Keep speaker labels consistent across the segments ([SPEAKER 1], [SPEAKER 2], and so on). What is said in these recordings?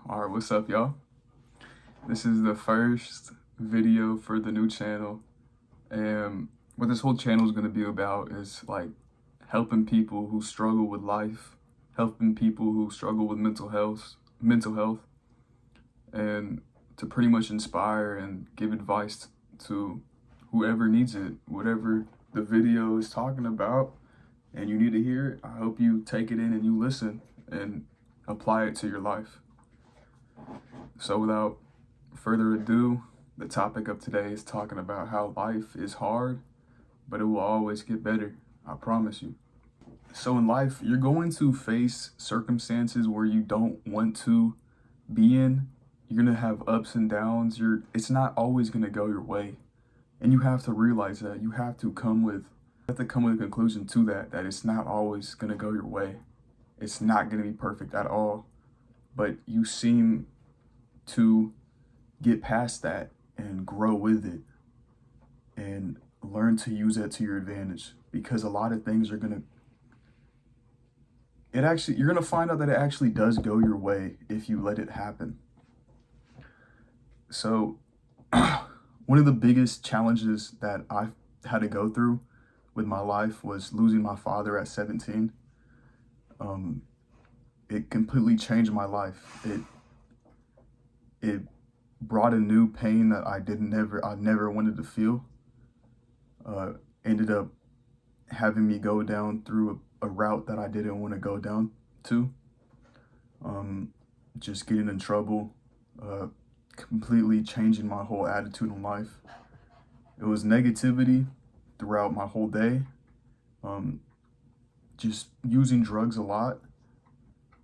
[SPEAKER 1] Alright, what's up, y'all? This is the first video for the new channel, and what this whole channel is going to be about is like helping people who struggle with life, helping people who struggle with mental health, and to pretty much inspire and give advice to whoever needs it, whatever the video is talking about, and you need to hear it. I hope you take it in and you listen and apply it to your life. So without further ado, the topic of today is talking about how life is hard, but it will always get better. I promise you. So in life, you're going to face circumstances where you don't want to be in. You're going to have ups and downs. It's not always going to go your way. And you have to realize that. You have to come with a conclusion to that it's not always going to go your way. It's not going to be perfect at all. But you seem to get past that and grow with it and learn to use that to your advantage, because a lot of things you're going to find out that it actually does go your way if you let it happen. So one of the biggest challenges that I've had to go through with my life was losing my father at 17. It completely changed my life. It brought a new pain that I never wanted to feel. Ended up having me go down through a route that I didn't want to go down to. Just getting in trouble, completely changing my whole attitude in life. It was negativity throughout my whole day. Just using drugs a lot,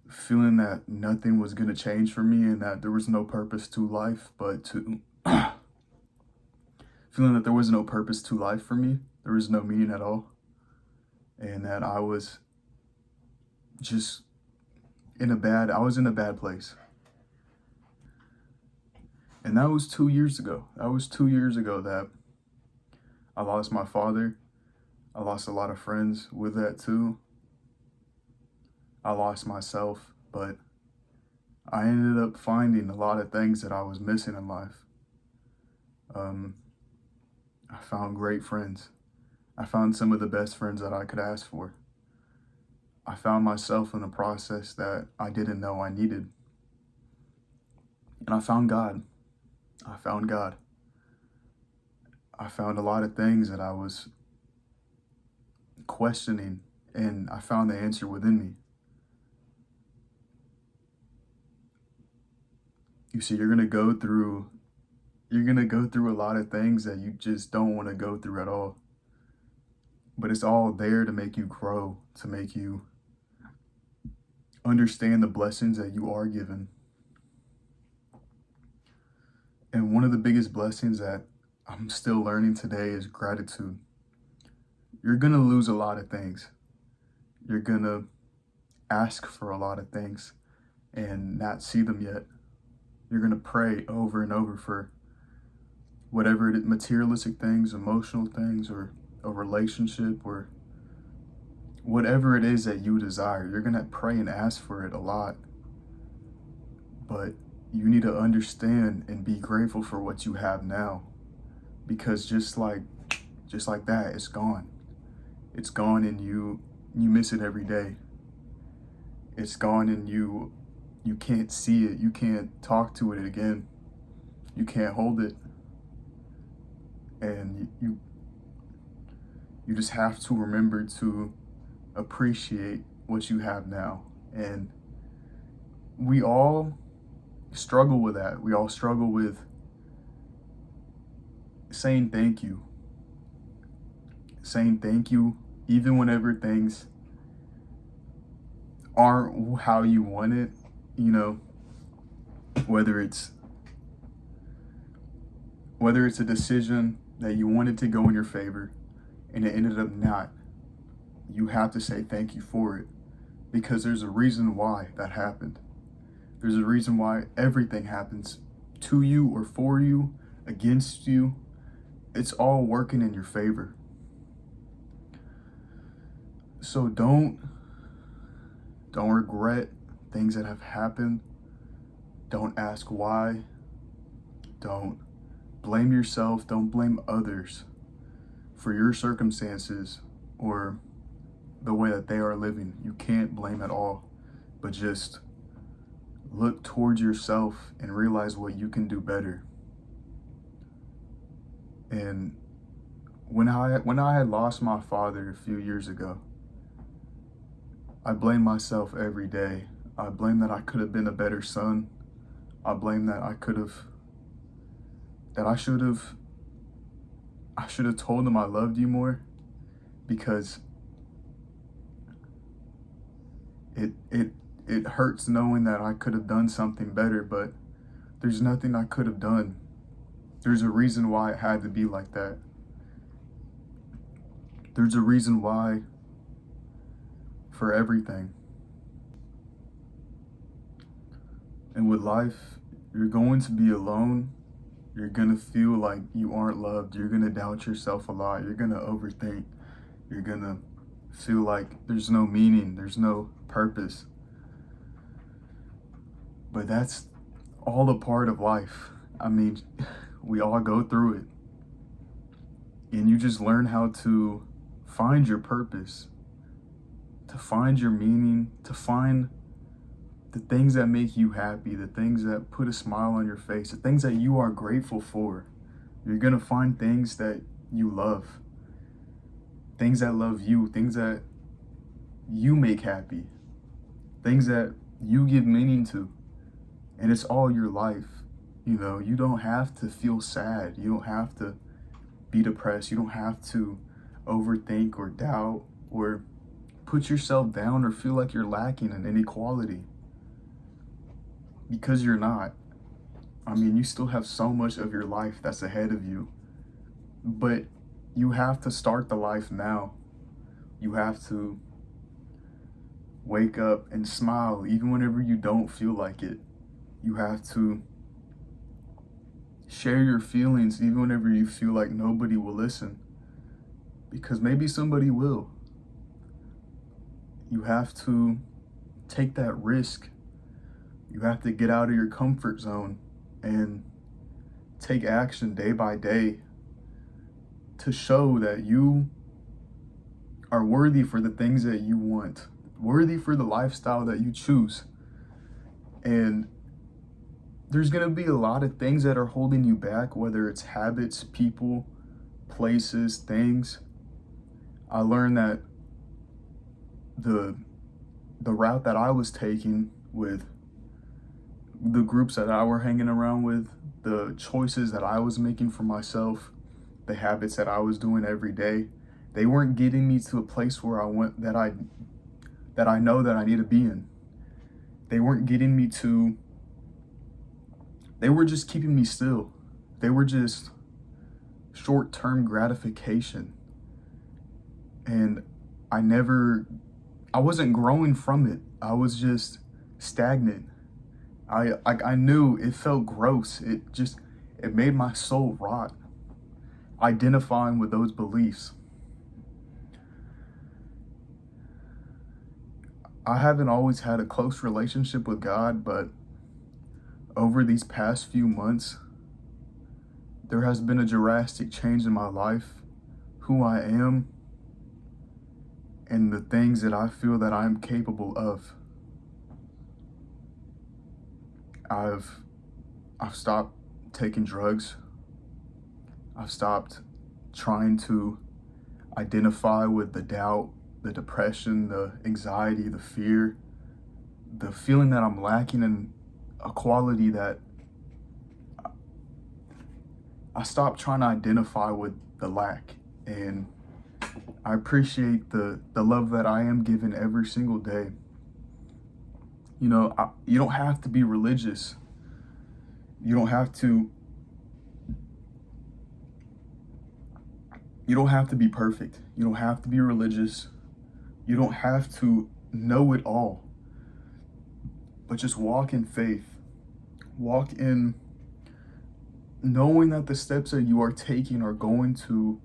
[SPEAKER 1] feeling that nothing was going to change for me and that there was no purpose to life feeling that there was no purpose to life for me. There was no meaning at all. And that I was just in a bad place. And that was 2 years ago. That I lost my father. I lost a lot of friends with that too. I lost myself, but I ended up finding a lot of things that I was missing in life. I found great friends. I found some of the best friends that I could ask for. I found myself in a process that I didn't know I needed. And I found God. I found a lot of things that I was questioning, and I found the answer within me. You see, you're gonna go through a lot of things that you just don't want to go through at all. But it's all there to make you grow, to make you understand the blessings that you are given. And one of the biggest blessings that I'm still learning today is gratitude. You're gonna lose a lot of things. You're gonna ask for a lot of things and not see them yet. You're gonna pray over and over for whatever it is, materialistic things, emotional things, or a relationship, or whatever it is that you desire. You're gonna pray and ask for it a lot. But you need to understand and be grateful for what you have now. Because just like that, it's gone. It's gone, and you miss it every day. It's gone, and you can't see it. You can't talk to it again. You can't hold it. And you just have to remember to appreciate what you have now. And we all struggle with that. We all struggle with saying thank you. Saying thank you even whenever things aren't how you want it, whether it's a decision that you wanted to go in your favor and it ended up not. You have to say thank you for it, because there's a reason why that happened. There's a reason why everything happens to you or for you, against you. It's all working in your favor. So don't regret things that have happened. Don't ask why. Don't blame yourself. Don't blame others for your circumstances or the way that they are living. You can't blame at all, but just look towards yourself and realize what you can do better. And when I had lost my father a few years ago, I blame myself every day. I blame that I could have been a better son. I blame that I should have told him I loved you more, because it hurts knowing that I could have done something better, but there's nothing I could have done. There's a reason why it had to be like that. There's a reason why for everything. And with life, you're going to be alone. You're going to feel like you aren't loved. You're going to doubt yourself a lot. You're going to overthink. You're going to feel like there's no meaning. There's no purpose. But that's all a part of life. I mean, we all go through it. And you just learn how to find your purpose, to find your meaning, to find the things that make you happy, the things that put a smile on your face, the things that you are grateful for. You're going to find things that you love, things that love you, things that you make happy, things that you give meaning to. And it's all your life. You know, you don't have to feel sad. You don't have to be depressed. You don't have to overthink or doubt or put yourself down or feel like you're lacking in inequality, because you're not. I mean, you still have so much of your life that's ahead of you, but you have to start the life now. You have to wake up and smile even whenever you don't feel like it. You have to share your feelings even whenever you feel like nobody will listen, because maybe somebody will. You have to take that risk. You have to get out of your comfort zone and take action day by day to show that you are worthy for the things that you want, worthy for the lifestyle that you choose. And there's going to be a lot of things that are holding you back, whether it's habits, people, places, things. I learned that the route that I was taking with the groups that I were hanging around with, the choices that I was making for myself, the habits that I was doing every day, they weren't getting me to a place where I went that I know that I need to be in. They weren't getting me to, they were just keeping me still. They were just short-term gratification. And I wasn't growing from it. I was just stagnant. I knew it felt gross. It made my soul rot, identifying with those beliefs. I haven't always had a close relationship with God, but over these past few months, there has been a drastic change in my life, who I am, and the things that I feel that I'm capable of. I've stopped taking drugs. I've stopped trying to identify with the doubt, the depression, the anxiety, the fear, the feeling that I'm lacking in a quality that I stopped trying to identify with the lack. And I appreciate the love that I am given every single day. You know, you don't have to be religious. You don't have to be perfect. You don't have to be religious. You don't have to know it all. But just walk in faith. Walk in knowing that the steps that you are taking are going to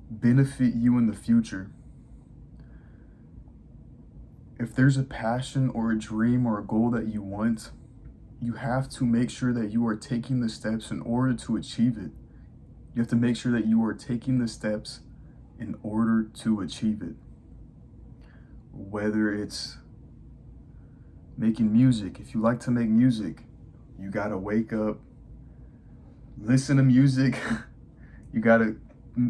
[SPEAKER 1] benefit you in the future. If there's a passion or a dream or a goal that you want, you have to make sure that you are taking the steps in order to achieve it. You have to make sure that you are taking the steps in order to achieve it. Whether it's making music, if you like to make music, you gotta wake up, listen to music. You gotta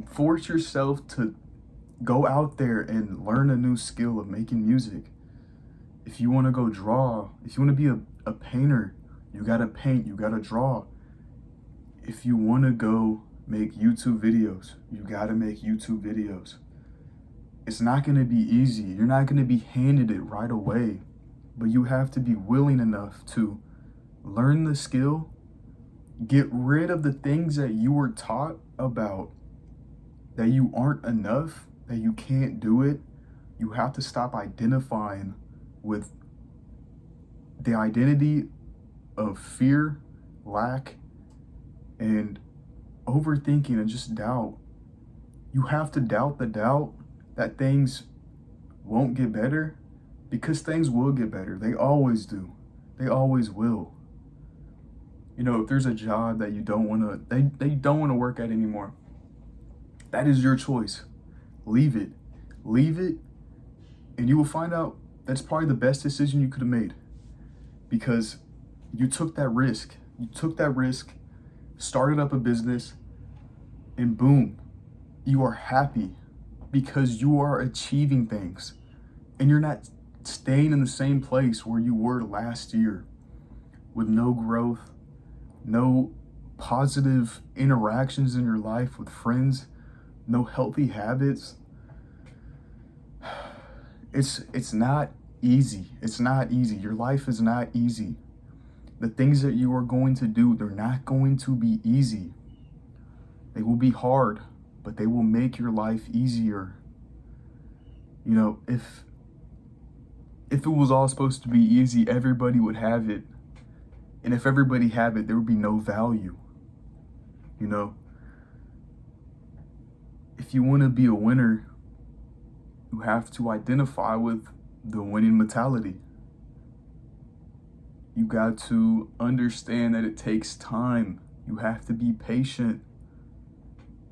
[SPEAKER 1] force yourself to go out there and learn a new skill of making music. If you want to go draw, if you want to be a painter, you gotta paint, you gotta draw. If you want to go make YouTube videos, you gotta make YouTube videos. It's not gonna be easy. You're not gonna be handed it right away, but you have to be willing enough to learn the skill, get rid of the things that you were taught about, that you aren't enough, that you can't do it. You have to stop identifying with the identity of fear, lack, and overthinking and just doubt. You have to doubt the doubt that things won't get better, because things will get better. They always do. They always will. You know, if there's a job that you don't want to, they don't want to work at anymore, that is your choice. Leave it. Leave it, and you will find out that's probably the best decision you could have made, because you took that risk. You took that risk, started up a business, and boom, you are happy because you are achieving things, and you're not staying in the same place where you were last year with no growth, no positive interactions in your life with friends, no healthy habits. It's not easy. It's not easy. Your life is not easy. The things that you are going to do, they're not going to be easy. They will be hard, but they will make your life easier. You know, if it was all supposed to be easy, everybody would have it. And if everybody had it, there would be no value. You know, if you want to be a winner, you have to identify with the winning mentality. You got to understand that it takes time. You have to be patient.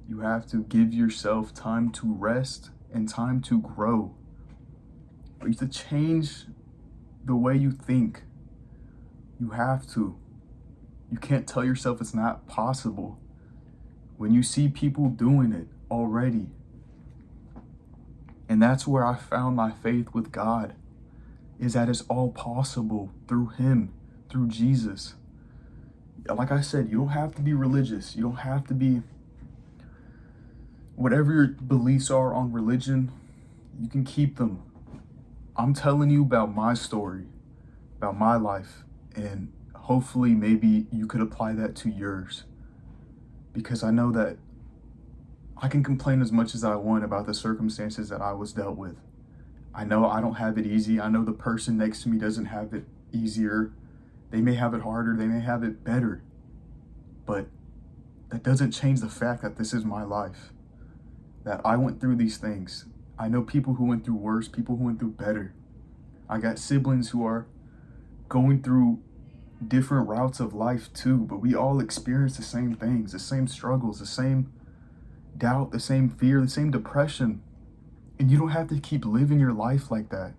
[SPEAKER 1] You have to give yourself time to rest and time to grow. You have to change the way you think. You have to. You can't tell yourself it's not possible when you see people doing it already. And that's where I found my faith with God, is that it's all possible through Him, through Jesus. Like I said, you don't have to be religious. You don't have to be, whatever your beliefs are on religion, you can keep them. I'm telling you about my story, about my life, and hopefully maybe you could apply that to yours. Because I know that I can complain as much as I want about the circumstances that I was dealt with. I know I don't have it easy. I know the person next to me doesn't have it easier. They may have it harder. They may have it better. But that doesn't change the fact that this is my life, that I went through these things. I know people who went through worse, people who went through better. I got siblings who are going through different routes of life too, but we all experience the same things, the same struggles, the same doubt, the same fear, the same depression. And you don't have to keep living your life like that.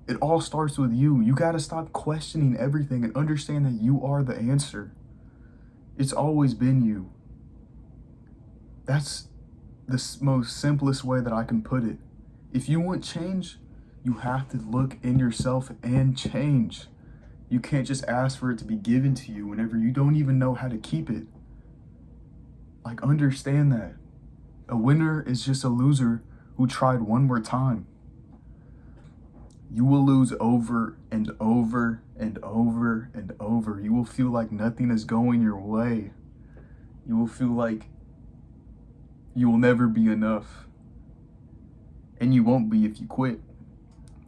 [SPEAKER 1] It all starts with you. You got to stop questioning everything and understand that you are the answer. It's always been you. That's the most simplest way that I can put it. If you want change, you have to look in yourself and change. You can't just ask for it to be given to you whenever you don't even know how to keep it. Like, understand that. A winner is just a loser who tried one more time. You will lose over and over and over and over. You will feel like nothing is going your way. You will feel like you will never be enough. And you won't be if you quit.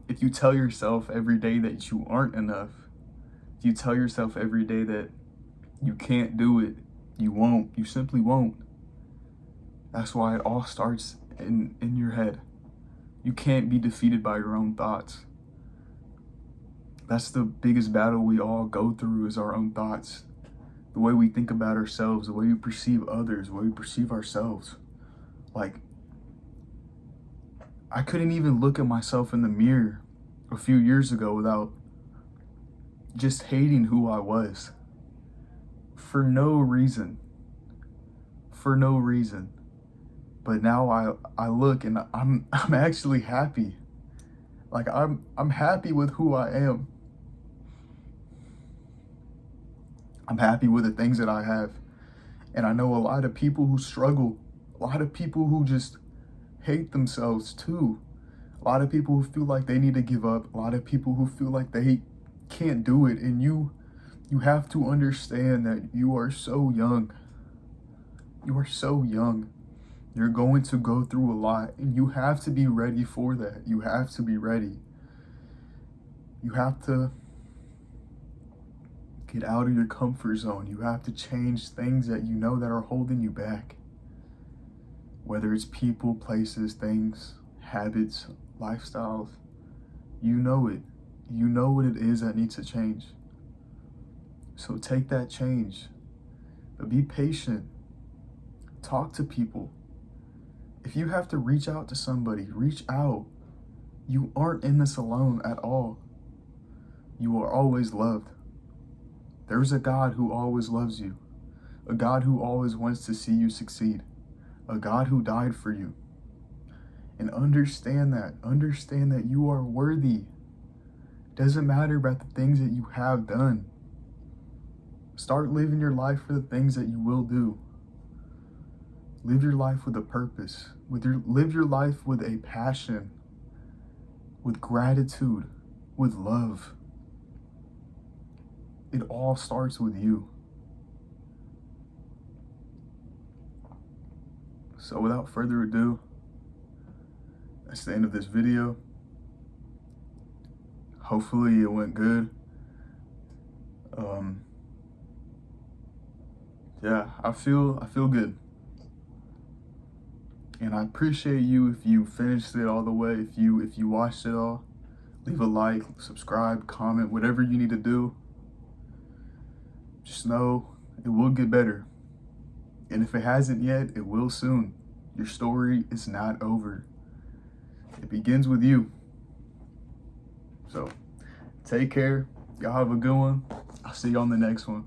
[SPEAKER 1] If you tell yourself every day that you aren't enough, if you tell yourself every day that you can't do it, you won't. You simply won't. That's why it all starts in your head. You can't be defeated by your own thoughts. That's the biggest battle we all go through, is our own thoughts. The way we think about ourselves, the way we perceive others, the way we perceive ourselves. Like, I couldn't even look at myself in the mirror a few years ago without just hating who I was. For no reason. For no reason. But now I look and I'm actually happy. Like, I'm happy with who I am. I'm happy with the things that I have. And I know a lot of people who struggle, a lot of people who just hate themselves too. A lot of people who feel like they need to give up, a lot of people who feel like they can't do it. And you have to understand that you are so young. You are so young. You're going to go through a lot, and you have to be ready for that. You have to be ready. You have to get out of your comfort zone. You have to change things that you know that are holding you back. Whether it's people, places, things, habits, lifestyles, you know it. You know what it is that needs to change. So take that change. But be patient. Talk to people. If you have to reach out to somebody, reach out. You aren't in this alone at all. You are always loved. There's a God who always loves you. A God who always wants to see you succeed. A God who died for you. And understand that. Understand that you are worthy. Doesn't matter about the things that you have done. Start living your life for the things that you will do. Live your life with a purpose. Live your life with a passion. With gratitude. With love. It all starts with you. So without further ado, that's the end of this video. Hopefully it went good. Yeah, I feel good. And I appreciate you if you finished it all the way, if you watched it all. Leave a like, subscribe, comment, whatever you need to do. Just know it will get better. And if it hasn't yet, it will soon. Your story is not over. It begins with you. So, take care. Y'all have a good one. I'll see you on the next one.